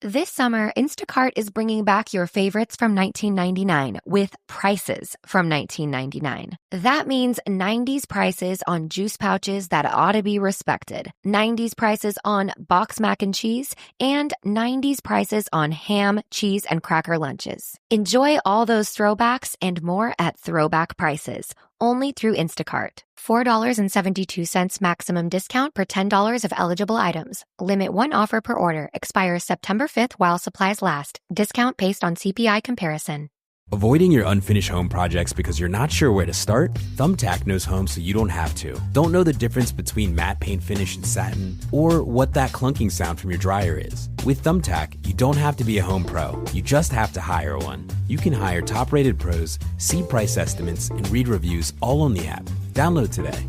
This summer, Instacart is bringing back your favorites from 1999 with prices from 1999. That means 90s prices on juice pouches that ought to be respected, 90s prices on box mac and cheese, and 90s prices on ham, cheese, and cracker lunches. Enjoy all those throwbacks and more at throwback prices, only through Instacart. $4.72 maximum discount per $10 of eligible items. Limit one offer per order. Expires September 5th while supplies last. Discount based on CPI comparison. Avoiding your unfinished home projects because you're not sure where to start? Thumbtack knows home so you don't have to. Don't know the difference between matte paint finish and satin? Or what that clunking sound from your dryer is? With Thumbtack, you don't have to be a home pro. You just have to hire one. You can hire top-rated pros, see price estimates, and read reviews all on the app. Download today.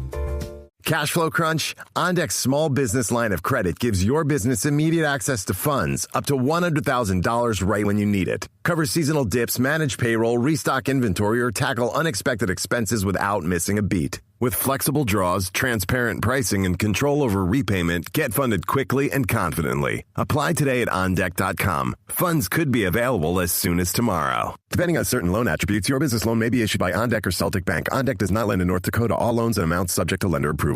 Cash flow crunch? OnDeck's small business line of credit gives your business immediate access to funds up to $100,000 right when you need it. Cover seasonal dips, manage payroll, restock inventory, or tackle unexpected expenses without missing a beat. With flexible draws, transparent pricing, and control over repayment, get funded quickly and confidently. Apply today at OnDeck.com. Funds could be available as soon as tomorrow. Depending on certain loan attributes, your business loan may be issued by OnDeck or Celtic Bank. OnDeck does not lend in North Dakota. All loans and amounts subject to lender approval.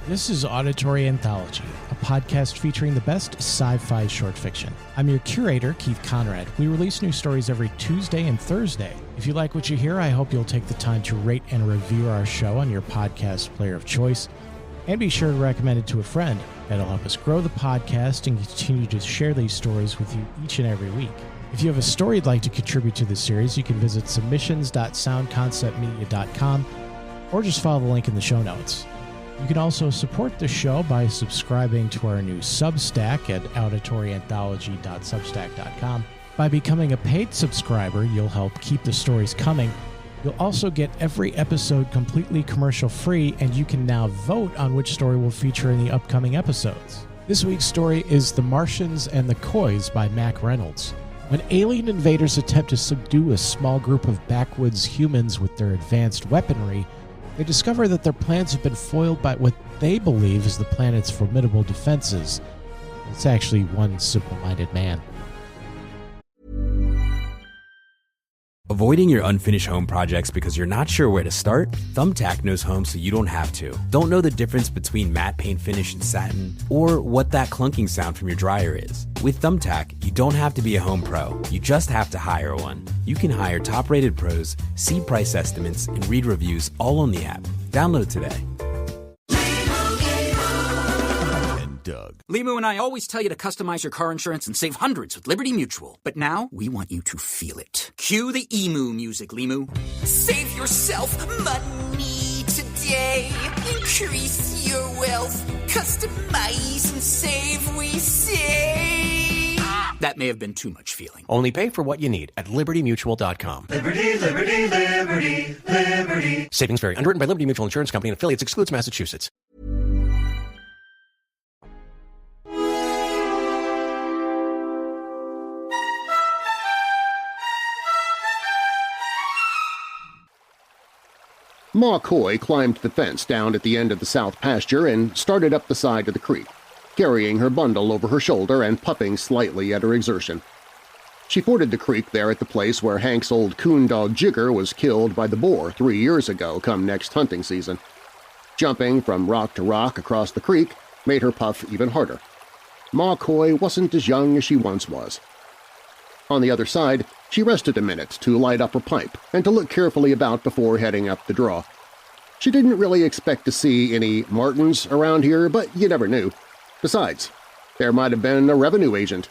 This is Auditory Anthology, a podcast featuring the best sci-fi short fiction. I'm your curator, Keith Conrad. We release new stories every Tuesday and Thursday. If you like what you hear, I hope you'll take the time to rate and review our show on your podcast player of choice. And be sure to recommend it to a friend. That'll help us grow the podcast and continue to share these stories with you each and every week. If you have a story you'd like to contribute to this series, you can visit submissions.soundconceptmedia.com or just follow the link in the show notes. You can also support the show by subscribing to our new Substack at auditoryanthology.substack.com. By becoming a paid subscriber, you'll help keep the stories coming. You'll also get every episode completely commercial-free, and you can now vote on which story will feature in the upcoming episodes. This week's story is The Martians and the Coys by Mack Reynolds. When alien invaders attempt to subdue a small group of backwoods humans with their advanced weaponry, they discover that their plans have been foiled by what they believe is the planet's formidable defenses. It's actually one simple-minded man. Avoiding your unfinished home projects because you're not sure where to start? Thumbtack knows home so you don't have to. Don't know the difference between matte paint finish and satin? Or what that clunking sound from your dryer is? With Thumbtack, you don't have to be a home pro. You just have to hire one. You can hire top-rated pros, see price estimates, and read reviews all on the app. Download today. Doug. Limu and I always tell you to customize your car insurance and save hundreds with Liberty Mutual. But now, we want you to feel it. Cue the emu music, Limu. Save yourself money today. Increase your wealth. Customize and save, we say. That may have been too much feeling. Only pay for what you need at libertymutual.com. Liberty, liberty, liberty, liberty. Savings vary. Underwritten by Liberty Mutual Insurance Company and affiliates. Excludes Massachusetts. Ma Coy climbed the fence down at the end of the south pasture and started up the side of the creek, carrying her bundle over her shoulder and puffing slightly at her exertion. She forded the creek there at the place where Hank's old coon dog Jigger was killed by the boar 3 years ago come next hunting season. Jumping from rock to rock across the creek made her puff even harder. Ma Coy wasn't as young as she once was. On the other side, she rested a minute to light up her pipe and to look carefully about before heading up the draw. She didn't really expect to see any Martians around here, but you never knew. Besides, there might have been a revenue agent.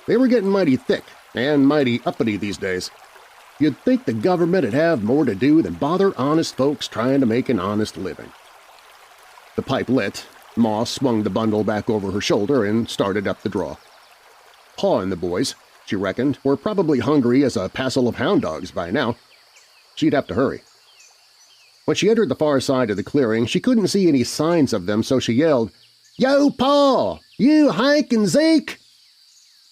They were getting mighty thick and mighty uppity these days. You'd think the government would have more to do than bother honest folks trying to make an honest living. The pipe lit, Ma swung the bundle back over her shoulder and started up the draw. Pa and the boys, she reckoned, were probably hungry as a passel of hound dogs by now. She'd have to hurry. When she entered the far side of the clearing, she couldn't see any signs of them, so she yelled, "Yo, Pa! You Hank and Zeke!"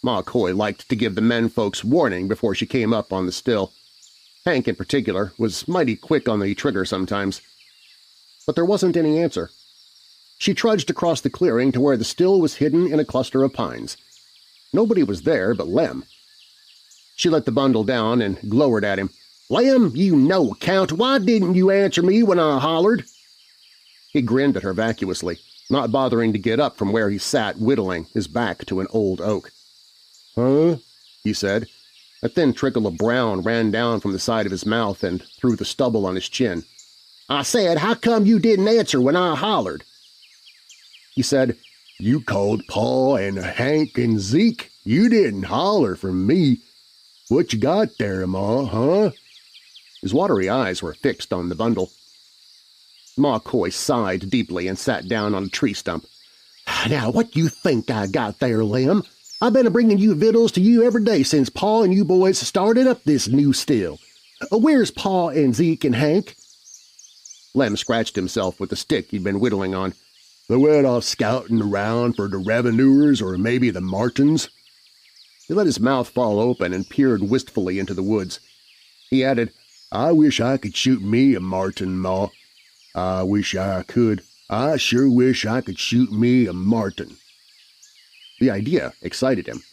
Ma Coy liked to give the men folks warning before she came up on the still. Hank, in particular, was mighty quick on the trigger sometimes. But there wasn't any answer. She trudged across the clearing to where the still was hidden in a cluster of pines. Nobody was there but Lem. She let the bundle down and glowered at him. "Lem, you no-account, why didn't you answer me when I hollered?" He grinned at her vacuously, not bothering to get up from where he sat whittling, his back to an old oak. "Huh?" he said. A thin trickle of brown ran down from the side of his mouth and through the stubble on his chin. "I said, how come you didn't answer when I hollered?" He said, "You called Pa and Hank and Zeke. You didn't holler for me. What you got there, Ma, huh?" His watery eyes were fixed on the bundle. Ma Coys sighed deeply and sat down on a tree stump. "Now, what you think I got there, Lem? I've been bringing you victuals to you every day since Pa and you boys started up this new still. Where's Pa and Zeke and Hank?" Lem scratched himself with the stick he'd been whittling on. "They went off scouting around for the revenuers or maybe the Martians." He let his mouth fall open and peered wistfully into the woods. He added, "I wish I could shoot me a marten, Ma. I wish I could. I sure wish I could shoot me a marten." The idea excited him.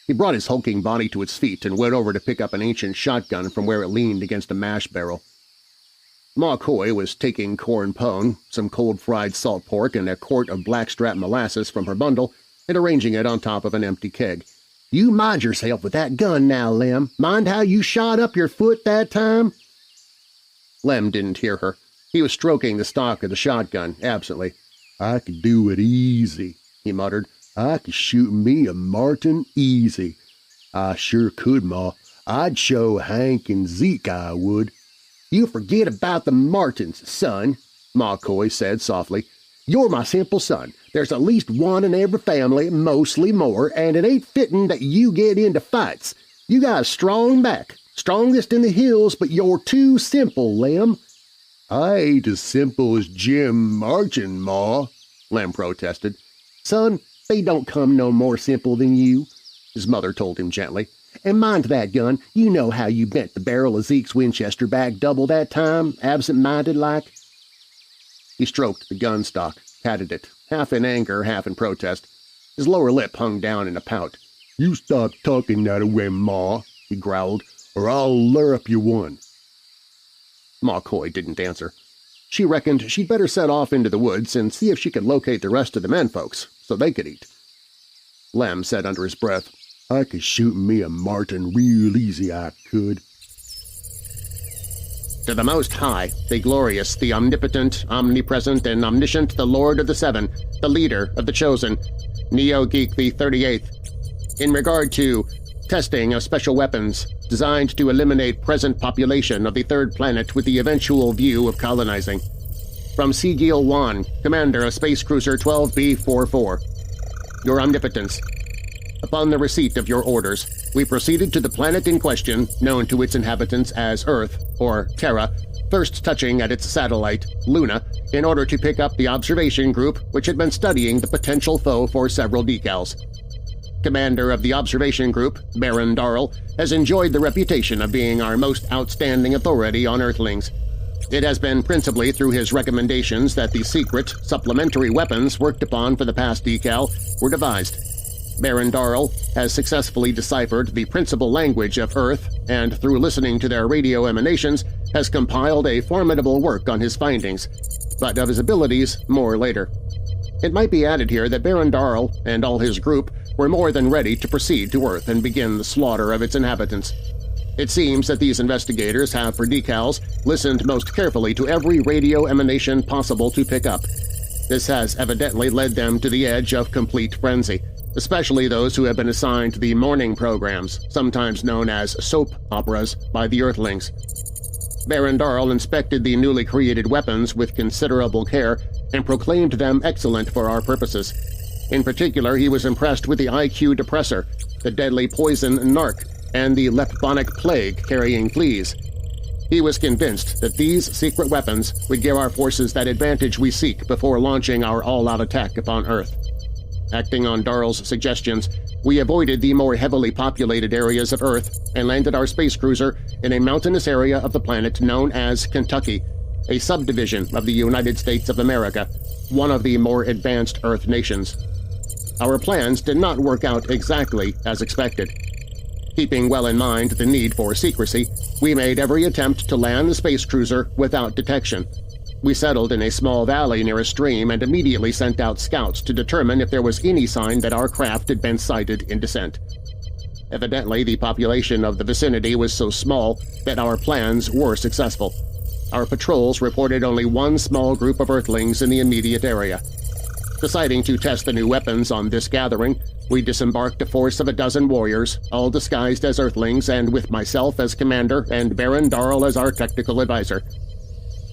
He brought his hulking body to its feet and went over to pick up an ancient shotgun from where it leaned against a mash barrel. Ma Coy was taking corn pone, some cold-fried salt pork, and a quart of blackstrap molasses from her bundle and arranging it on top of an empty keg. "You mind yourself with that gun now, Lem. Mind how you shot up your foot that time?" Lem didn't hear her. He was stroking the stock of the shotgun absently. "I could do it easy," he muttered. "I could shoot me a marten easy. I sure could, Ma. I'd show Hank and Zeke I would." "You forget about the Martins, son," Ma Coy said softly. "You're my simple son. There's at least one in every family, mostly more, and it ain't fitting that you get into fights. You got a strong back, strongest in the hills, but you're too simple, Lem." "I ain't as simple as Jim Marchin, Ma," Lem protested. "Son, they don't come no more simple than you," his mother told him gently. "And mind that gun, you know how you bent the barrel of Zeke's Winchester back double that time, absent-minded like." He stroked the gun stock, patted it, half in anger, half in protest. His lower lip hung down in a pout. "You stop talking that way, Ma," he growled, "or I'll lure up you one." Ma Coy didn't answer. She reckoned she'd better set off into the woods and see if she could locate the rest of the menfolks, so they could eat. Lem said under his breath, "I could shoot me a marten real easy, I could." To the Most High, the glorious, the omnipotent, omnipresent, and omniscient, the Lord of the Seven, the leader of the Chosen, Neo-Geek the 38th. In regard to testing of special weapons designed to eliminate present population of the third planet with the eventual view of colonizing. From Sigil Wan, Commander of Space Cruiser 12B-44. Your Omnipotence. Upon the receipt of your orders, we proceeded to the planet in question, known to its inhabitants as Earth, or Terra, first touching at its satellite, Luna, in order to pick up the observation group which had been studying the potential foe for several decals. Commander of the observation group, Baron Darrell, has enjoyed the reputation of being our most outstanding authority on Earthlings. It has been principally through his recommendations that the secret, supplementary weapons worked upon for the past decal were devised. Baron Darrell has successfully deciphered the principal language of Earth and, through listening to their radio emanations, has compiled a formidable work on his findings, but of his abilities more later. It might be added here that Baron Darrell and all his group were more than ready to proceed to Earth and begin the slaughter of its inhabitants. It seems that these investigators have, for decals, listened most carefully to every radio emanation possible to pick up. This has evidently led them to the edge of complete frenzy, especially those who have been assigned the morning programs, sometimes known as soap operas, by the Earthlings. Baron Darrell inspected the newly created weapons with considerable care and proclaimed them excellent for our purposes. In particular, he was impressed with the IQ depressor, the deadly poison narc, and the leptonic plague carrying fleas. He was convinced that these secret weapons would give our forces that advantage we seek before launching our all-out attack upon Earth. Acting on Darrell's suggestions, we avoided the more heavily populated areas of Earth and landed our space cruiser in a mountainous area of the planet known as Kentucky, a subdivision of the United States of America, one of the more advanced Earth nations. Our plans did not work out exactly as expected. Keeping well in mind the need for secrecy, we made every attempt to land the space cruiser without detection. We settled in a small valley near a stream and immediately sent out scouts to determine if there was any sign that our craft had been sighted in descent. Evidently, the population of the vicinity was so small that our plans were successful. Our patrols reported only one small group of Earthlings in the immediate area. Deciding to test the new weapons on this gathering, we disembarked a force of 12 warriors, all disguised as Earthlings and with myself as commander and Baron Darrell as our technical advisor.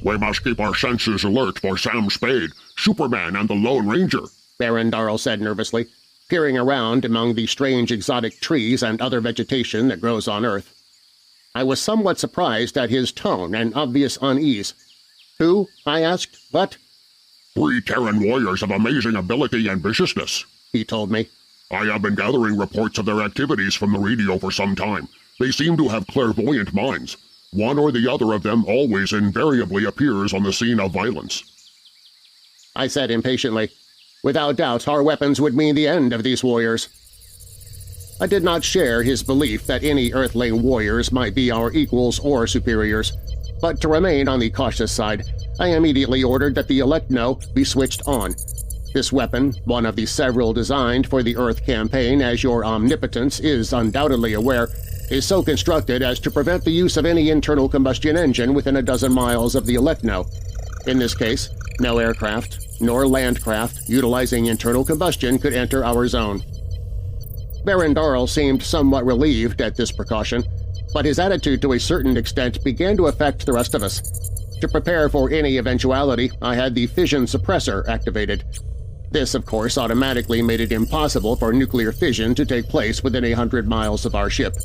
"We must keep our senses alert for Sam Spade, Superman, and the Lone Ranger," Baron Darrell said nervously, peering around among the strange exotic trees and other vegetation that grows on Earth. I was somewhat surprised at his tone and obvious unease. "Who?" I asked. "What?" "3 Terran warriors of amazing ability and viciousness," he told me. "I have been gathering reports of their activities from the radio for some time. They seem to have clairvoyant minds. One or the other of them always invariably appears on the scene of violence." I said impatiently, "Without doubt our weapons would mean the end of these warriors." I did not share his belief that any Earthling warriors might be our equals or superiors, but to remain on the cautious side, I immediately ordered that the Electno be switched on. This weapon, one of the several designed for the Earth campaign as your omnipotence is undoubtedly aware, is so constructed as to prevent the use of any internal combustion engine within 12 miles of the Electno. In this case, no aircraft nor landcraft utilizing internal combustion could enter our zone. Baron Darrell seemed somewhat relieved at this precaution, but his attitude to a certain extent began to affect the rest of us. To prepare for any eventuality, I had the fission suppressor activated. This, of course, automatically made it impossible for nuclear fission to take place within 100 miles of our ship.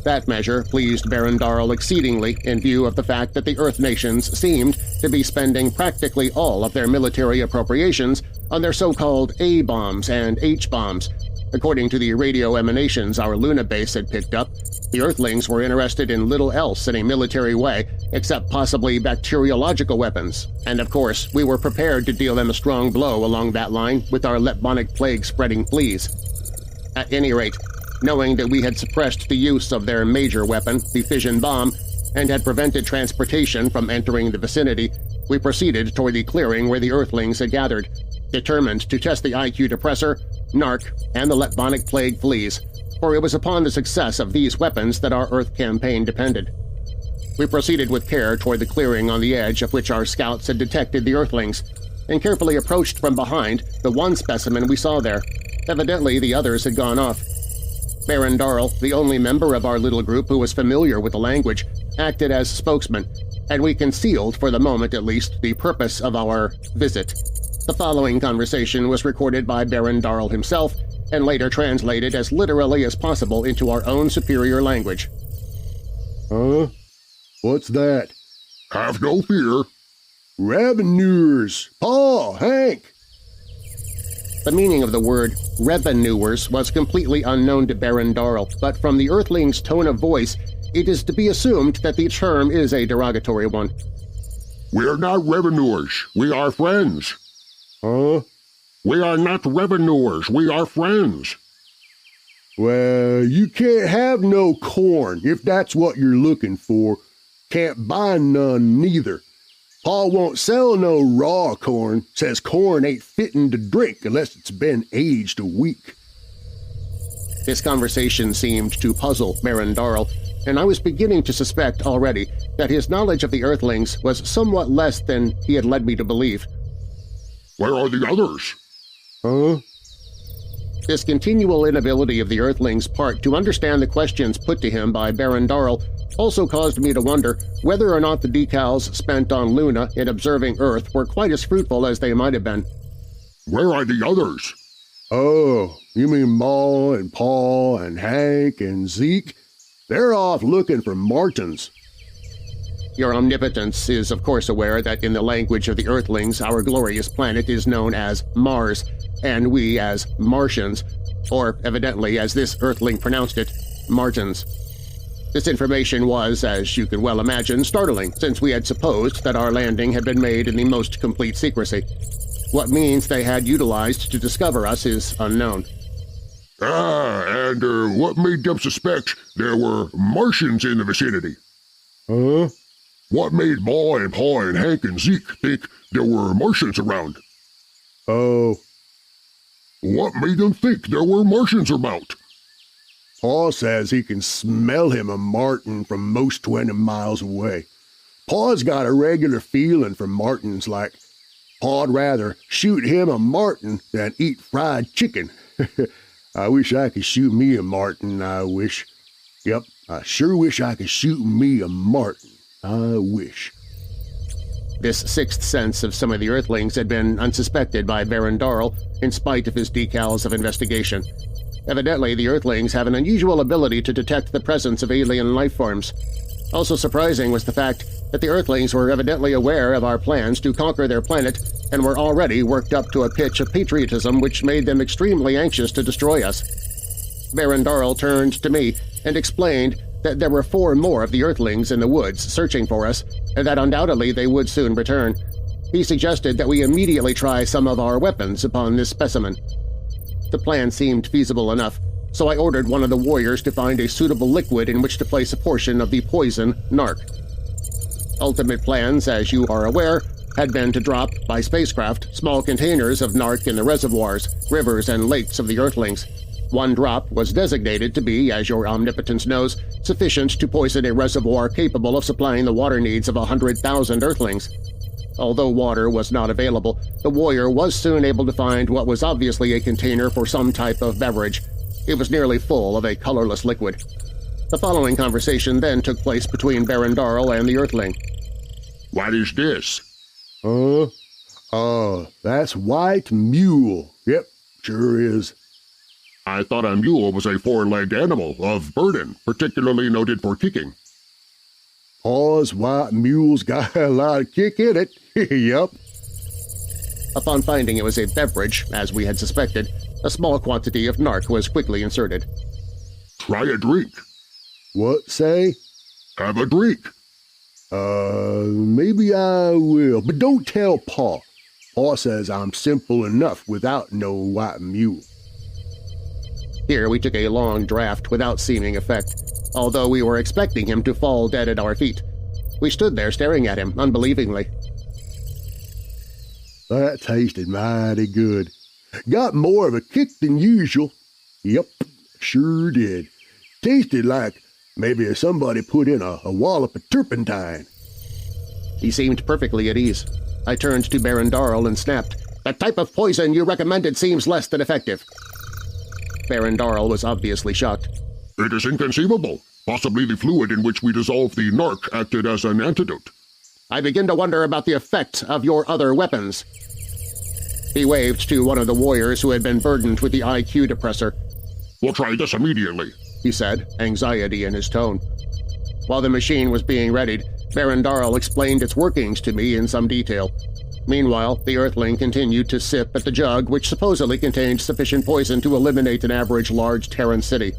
That measure pleased Baron Darrell exceedingly in view of the fact that the Earth nations seemed to be spending practically all of their military appropriations on their so-called A-bombs and H-bombs. According to the radio emanations our Luna base had picked up, the Earthlings were interested in little else in a military way except possibly bacteriological weapons, and of course we were prepared to deal them a strong blow along that line with our lepbonic plague-spreading fleas. At any rate, knowing that we had suppressed the use of their major weapon, the fission bomb, and had prevented transportation from entering the vicinity, we proceeded toward the clearing where the Earthlings had gathered, determined to test the IQ depressor, narc, and the lepbonic plague fleas, for it was upon the success of these weapons that our Earth campaign depended. We proceeded with care toward the clearing on the edge of which our scouts had detected the Earthlings, and carefully approached from behind the one specimen we saw there. Evidently the others had gone off. Baron Darrell, the only member of our little group who was familiar with the language, acted as spokesman, and we concealed, for the moment at least, the purpose of our visit. The following conversation was recorded by Baron Darrell himself and later translated as literally as possible into our own superior language. "Huh? What's that?" "Have no fear." "Revenuers! Paul! Hank!" The meaning of the word revenuers was completely unknown to Baron Darrell, but from the Earthling's tone of voice it is to be assumed that the term is a derogatory one. "We're not revenuers. We are friends." "Huh? "We are not revenuers. We are friends." "Well, you can't have no corn if that's what you're looking for. Can't buy none neither. Paul won't sell no raw corn, says corn ain't fittin' to drink unless it's been aged a week." This conversation seemed to puzzle Baron Darrell, and I was beginning to suspect already that his knowledge of the Earthlings was somewhat less than he had led me to believe. "Where are the others?" "Huh?" This continual inability of the Earthling's part to understand the questions put to him by Baron Darrell also caused me to wonder whether or not the decals spent on Luna in observing Earth were quite as fruitful as they might have been. "Where are the others?" "Oh, you mean Ma and Paul and Hank and Zeke? They're off looking for Martians." Your Omnipotence is of course aware that in the language of the Earthlings our glorious planet is known as Mars, and we as Martians, or evidently as this Earthling pronounced it, Martians. This information was, as you can well imagine, startling, since we had supposed that our landing had been made in the most complete secrecy. What means they had utilized to discover us is unknown. And what made them suspect there were Martians in the vicinity? Huh? What made Ma and Pa and Hank and Zeke think there were Martians around? Oh. What made them think there were Martians about? Pa says he can smell him a Martin from most 20 miles away. Pa's got a regular feeling for Martins, like Pa'd rather shoot him a Martin than eat fried chicken. I wish I could shoot me a Martin, I wish. Yep, I sure wish I could shoot me a Martin. I wish. This sixth sense of some of the Earthlings had been unsuspected by Baron Darrell in spite of his decals of investigation. Evidently, the Earthlings have an unusual ability to detect the presence of alien life forms. Also surprising was the fact that the Earthlings were evidently aware of our plans to conquer their planet and were already worked up to a pitch of patriotism which made them extremely anxious to destroy us. Baron Darrell turned to me and explained that there were 4 more of the Earthlings in the woods searching for us, and that undoubtedly they would soon return. He suggested that we immediately try some of our weapons upon this specimen. The plan seemed feasible enough, so I ordered one of the warriors to find a suitable liquid in which to place a portion of the poison narc. Ultimate plans, as you are aware, had been to drop, by spacecraft, small containers of narc in the reservoirs, rivers, and lakes of the Earthlings. 1 drop was designated to be, as your omnipotence knows, sufficient to poison a reservoir capable of supplying the water needs of 100,000 Earthlings. Although water was not available, the warrior was soon able to find what was obviously a container for some type of beverage. It was nearly full of a colorless liquid. The following conversation then took place between Baron Darrell and the Earthling. What is this? That's white mule. Yep, sure is. I thought a mule was a 4-legged animal of burden, particularly noted for kicking. Pa's white mule's got a lot of kick in it. Yup. Upon finding it was a beverage, as we had suspected, a small quantity of narc was quickly inserted. Try a drink. What say? Have a drink. Maybe I will, but don't tell Pa. Pa says I'm simple enough without no white mule. Here we took a long draught without seeming effect, although we were expecting him to fall dead at our feet. We stood there staring at him unbelievingly. That tasted mighty good. Got more of a kick than usual. Yep, sure did. Tasted like maybe somebody put in a wallop of turpentine. He seemed perfectly at ease. I turned to Baron Darrell and snapped, "The type of poison you recommended seems less than effective." Baron Darrell was obviously shocked. It is inconceivable. Possibly the fluid in which we dissolved the narc acted as an antidote. I begin to wonder about the effect of your other weapons. He waved to one of the warriors who had been burdened with the IQ depressor. We'll try this immediately, he said, anxiety in his tone. While the machine was being readied, Baron Darrell explained its workings to me in some detail. Meanwhile, the Earthling continued to sip at the jug which supposedly contained sufficient poison to eliminate an average large Terran city.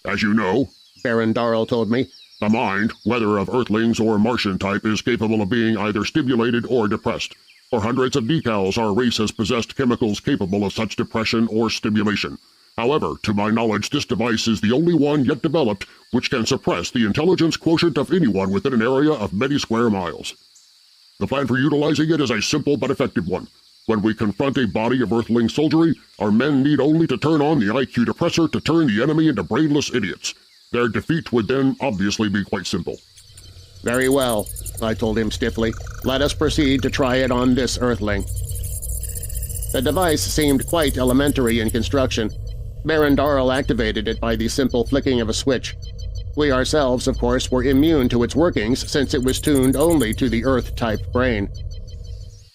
As you know, Baron Darrell told me, the mind, whether of Earthlings or Martian type, is capable of being either stimulated or depressed. For hundreds of decals, our race has possessed chemicals capable of such depression or stimulation. However, to my knowledge, this device is the only one yet developed which can suppress the intelligence quotient of anyone within an area of many square miles. The plan for utilizing it is a simple but effective one. When we confront a body of Earthling soldiery, our men need only to turn on the IQ depressor to turn the enemy into brainless idiots. Their defeat would then obviously be quite simple. Very well, I told him stiffly. Let us proceed to try it on this Earthling. The device seemed quite elementary in construction. Baron Darrell activated it by the simple flicking of a switch. We ourselves, of course, were immune to its workings since it was tuned only to the Earth-type brain.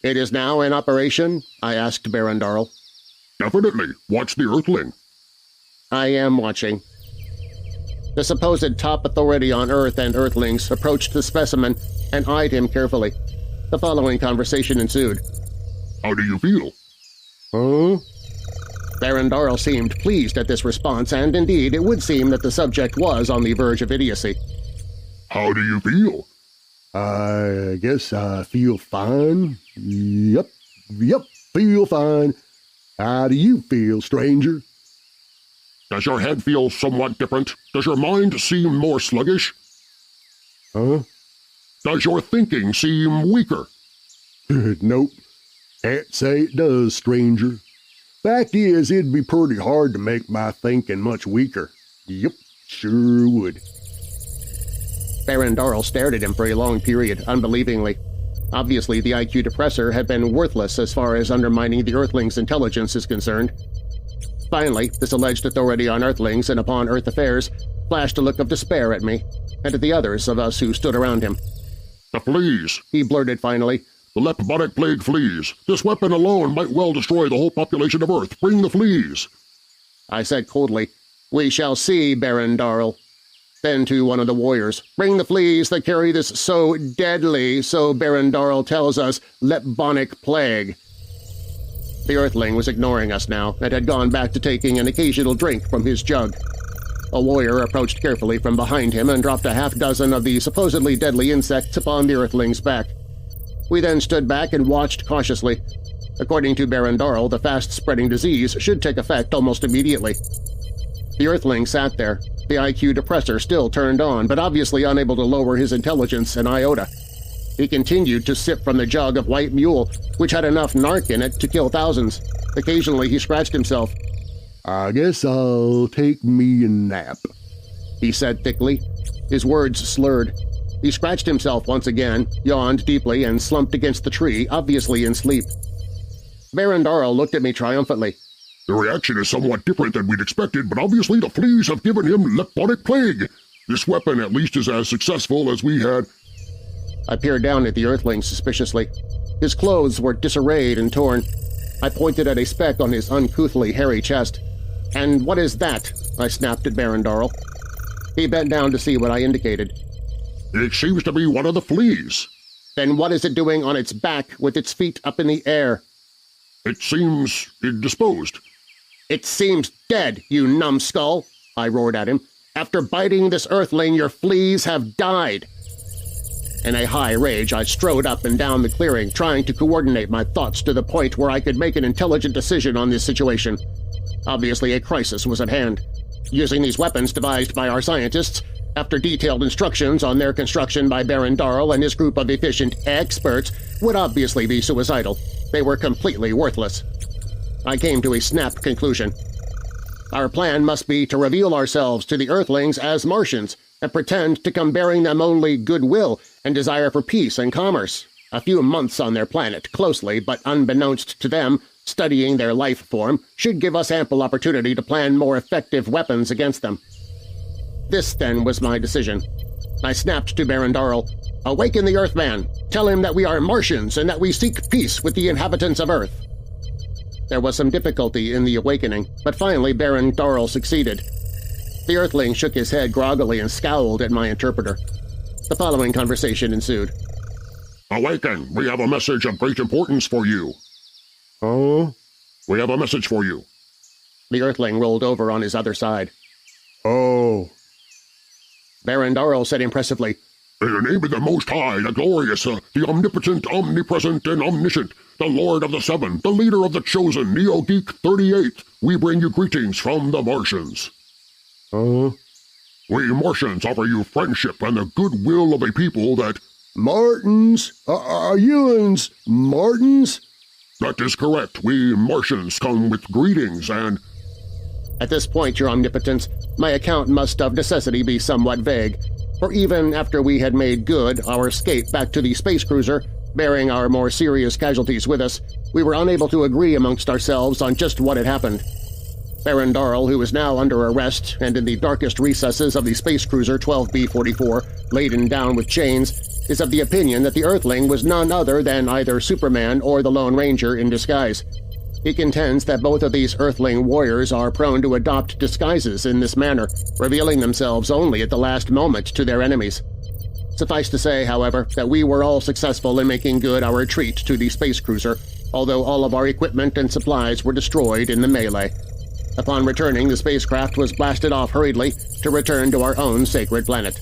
"It is now in operation?" I asked Baron Darrell. "Definitely. Watch the Earthling." "I am watching." The supposed top authority on Earth and Earthlings approached the specimen and eyed him carefully. The following conversation ensued. "How do you feel?" "Huh?" Baron Darrell seemed pleased at this response, and indeed it would seem that the subject was on the verge of idiocy. "How do you feel?" "I guess I feel fine. Yep. Feel fine. How do you feel, stranger? Does your head feel somewhat different? Does your mind seem more sluggish? Huh? Does your thinking seem weaker? Nope. Can't say it does, stranger. Fact is, it'd be pretty hard to make my thinking much weaker. Yep, sure would. Baron Darrell stared at him for a long period, unbelievingly. Obviously, the IQ depressor had been worthless as far as undermining the Earthlings' intelligence is concerned. Finally, this alleged authority on Earthlings and upon Earth affairs flashed a look of despair at me, and at the others of us who stood around him. The fleas, he blurted finally. The leptonic plague fleas. This weapon alone might well destroy the whole population of Earth. Bring the fleas. I said coldly, We shall see, Baron Darrell. Then to one of the warriors, Bring the fleas that carry this so deadly, so Baron Darrell tells us, leptonic plague. The Earthling was ignoring us now and had gone back to taking an occasional drink from his jug. A warrior approached carefully from behind him and dropped a half-dozen of the supposedly deadly insects upon the Earthling's back. We then stood back and watched cautiously. According to Baron Darrell, the fast-spreading disease should take effect almost immediately. The Earthling sat there, the IQ depressor still turned on, but obviously unable to lower his intelligence an iota. He continued to sip from the jug of white mule, which had enough narc in it to kill thousands. Occasionally he scratched himself. I guess I'll take me a nap, he said thickly. His words slurred. He scratched himself once again, yawned deeply, and slumped against the tree, obviously in sleep. Baron Darrell looked at me triumphantly. The reaction is somewhat different than we'd expected, but obviously the fleas have given him leptonic plague. This weapon at least is as successful as we had. I peered down at the Earthling suspiciously. His clothes were disarrayed and torn. I pointed at a speck on his uncouthly hairy chest. "And what is that?" I snapped at Baron Darrell. He bent down to see what I indicated. It seems to be one of the fleas. Then what is it doing on its back with its feet up in the air? It seems indisposed. It seems dead, you numbskull, I roared at him. After biting this Earthling, your fleas have died. In a high rage, I strode up and down the clearing, trying to coordinate my thoughts to the point where I could make an intelligent decision on this situation. Obviously, a crisis was at hand. Using these weapons devised by our scientists, after detailed instructions on their construction by Baron Darrell and his group of efficient experts, would obviously be suicidal. They were completely worthless. I came to a snap conclusion. Our plan must be to reveal ourselves to the Earthlings as Martians and pretend to come bearing them only goodwill and desire for peace and commerce. A few months on their planet, closely but unbeknownst to them, studying their life form, should give us ample opportunity to plan more effective weapons against them. This, then, was my decision. I snapped to Baron Darrell, "Awaken the Earthman! Tell him that we are Martians and that we seek peace with the inhabitants of Earth." There was some difficulty in the awakening, but finally Baron Darrell succeeded. The Earthling shook his head groggily and scowled at my interpreter. The following conversation ensued. "Awaken! We have a message of great importance for you." "Oh?" "We have a message for you." The Earthling rolled over on his other side. "Oh." Baron Darrell said impressively, "In the name of the Most High, the Glorious, the Omnipotent, Omnipresent, and Omniscient, the Lord of the Seven, the Leader of the Chosen, Neo-Geek 38, we bring you greetings from the Martians." "We Martians offer you friendship and the goodwill of a people that—" "Martins? Are you-uns Martins?" "That is correct. We Martians come with greetings and—" At this point, Your Omnipotence, my account must of necessity be somewhat vague, for even after we had made good our escape back to the space cruiser, bearing our more serious casualties with us, we were unable to agree amongst ourselves on just what had happened. Baron Darrell, who is now under arrest and in the darkest recesses of the space cruiser 12B-44, laden down with chains, is of the opinion that the Earthling was none other than either Superman or the Lone Ranger in disguise. He contends that both of these Earthling warriors are prone to adopt disguises in this manner, revealing themselves only at the last moment to their enemies. Suffice to say, however, that we were all successful in making good our retreat to the space cruiser, although all of our equipment and supplies were destroyed in the melee. Upon returning, the spacecraft was blasted off hurriedly to return to our own sacred planet.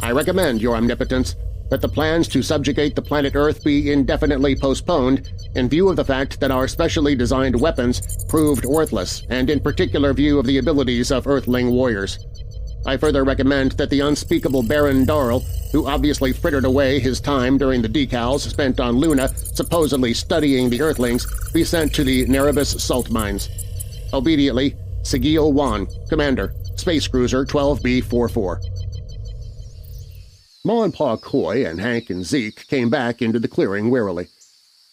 I recommend, Your Omnipotence, that the plans to subjugate the planet Earth be indefinitely postponed in view of the fact that our specially designed weapons proved worthless, and in particular view of the abilities of Earthling warriors. I further recommend that the unspeakable Baron Darrell, who obviously frittered away his time during the decals spent on Luna supposedly studying the Earthlings, be sent to the Nerebus salt mines. Obediently, Sigil Wan, Commander, Space Cruiser 12B-44. Ma and Pa Coy and Hank and Zeke came back into the clearing wearily.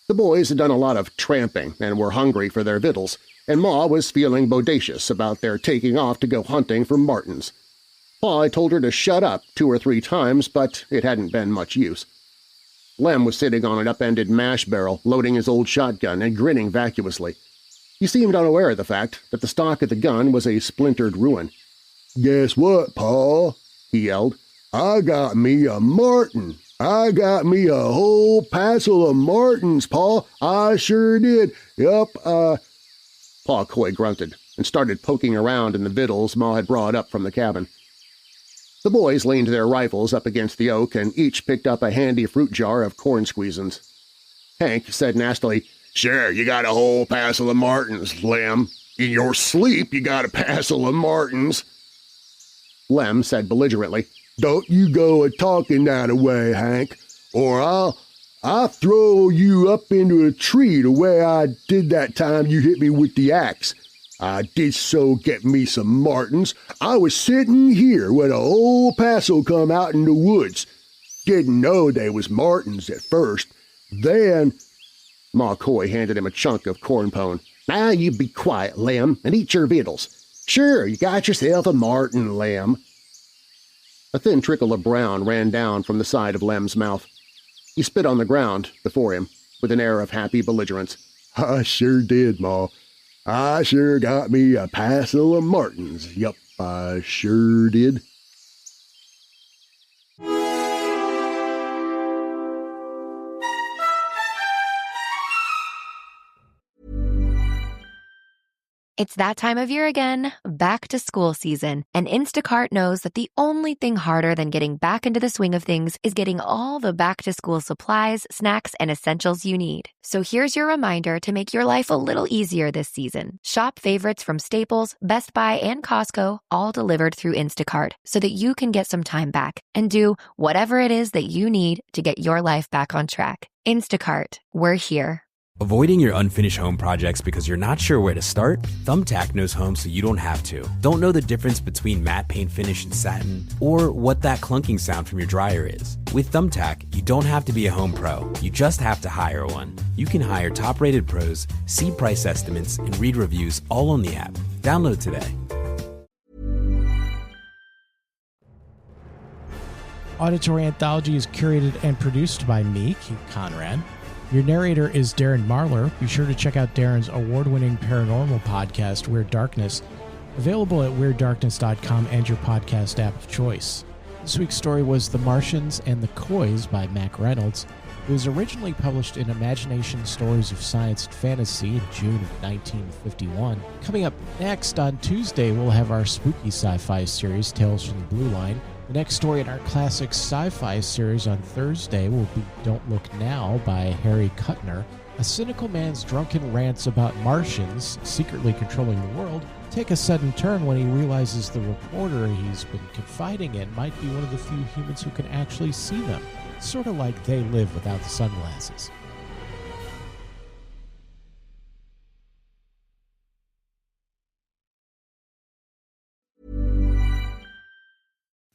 The boys had done a lot of tramping and were hungry for their victuals, and Ma was feeling bodacious about their taking off to go hunting for Martians. Pa had told her to shut up 2 or 3 times, but it hadn't been much use. Lem was sitting on an upended mash barrel, loading his old shotgun and grinning vacuously. He seemed unaware of the fact that the stock of the gun was a splintered ruin. "Guess what, Pa?" he yelled. "I got me a Martin. I got me a whole passel of Martins, Pa. I sure did. Yup, Pa Coy grunted and started poking around in the victuals Ma had brought up from the cabin. The boys leaned their rifles up against the oak and each picked up a handy fruit jar of corn squeezins. Hank said nastily, "Sure, you got a whole passel of Martins, Lem. In your sleep you got a passel of Martins." Lem said belligerently, "Don't you go a-talking that away, Hank, or I'll throw you up into a tree the way I did that time you hit me with the axe. I did so get me some Martins. I was sitting here when a whole passel come out in the woods. Didn't know they was Martins at first. Then—" Ma Coy handed him a chunk of corn pone. "Now you be quiet, Lem, and eat your victuals. Sure, you got yourself a Martin, Lem." A thin trickle of brown ran down from the side of Lem's mouth. He spit on the ground before him with an air of happy belligerence. "I sure did, Ma. I sure got me a passel of Martins. Yup, I sure did." It's that time of year again, back to school season, and Instacart knows that the only thing harder than getting back into the swing of things is getting all the back-to-school supplies, snacks, and essentials you need. So here's your reminder to make your life a little easier this season. Shop favorites from Staples, Best Buy, and Costco, all delivered through Instacart, so that you can get some time back and do whatever it is that you need to get your life back on track. Instacart, we're here. Avoiding your unfinished home projects because you're not sure where to start? Thumbtack knows homes so you don't have to. Don't know the difference between matte paint finish and satin? Or what that clunking sound from your dryer is? With Thumbtack, you don't have to be a home pro. You just have to hire one. You can hire top-rated pros, see price estimates, and read reviews all on the app. Download today. Auditory Anthology is curated and produced by me, Conrad. Your narrator is Darren Marlar. Be sure to check out Darren's award-winning paranormal podcast, Weird Darkness, available at WeirdDarkness.com and your podcast app of choice. This week's story was The Martians and the Coys by Mack Reynolds. It was originally published in Imagination Stories of Science and Fantasy in June of 1951. Coming up next on Tuesday, we'll have our spooky sci-fi series, Tales from the Blue Line. The next story in our classic sci-fi series on Thursday will be Don't Look Now by Harry Kuttner. A cynical man's drunken rants about Martians secretly controlling the world take a sudden turn when he realizes the reporter he's been confiding in might be one of the few humans who can actually see them. It's sort of like They Live without the sunglasses.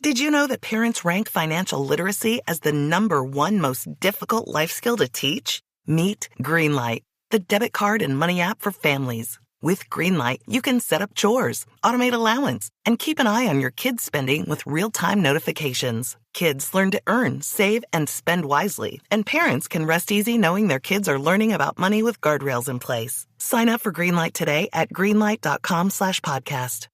Did you know that parents rank financial literacy as the #1 most difficult life skill to teach? Meet Greenlight, the debit card and money app for families. With Greenlight, you can set up chores, automate allowance, and keep an eye on your kids' spending with real-time notifications. Kids learn to earn, save, and spend wisely, and parents can rest easy knowing their kids are learning about money with guardrails in place. Sign up for Greenlight today at greenlight.com/podcast.